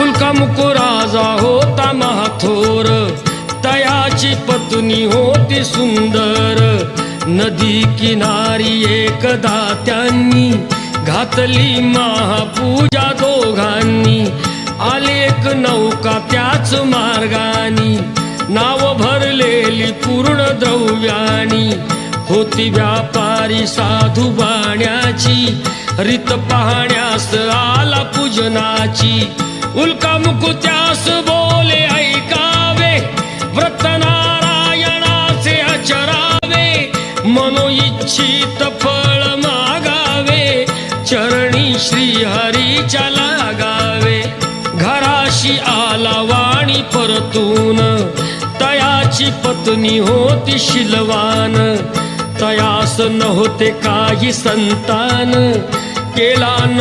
उल्कामुक राजा होता महाथोर, तयाची पत्नी होती सुंदर। नदी किनारी एकदा त्यांनी घातली महापूजा दोघांनी। आली एक नौका त्याच मार्गानी, नाव भरलेली पूर्ण द्रव्यानी। होती व्यापारी साधू बाण्याची, रीत पाहण्यास आला पूजनाची। उल्कामुक त्यास बोले ऐकावे, व्रत नारायणाचे आचरावे। मनोइच्छित फळ मागावे, चरणी श्रीहरीच्या लागावे। घराशी आला वाणी परतून, तयाची पत्नी होती शीलवान। तयास नव्हते काही संतान, केला न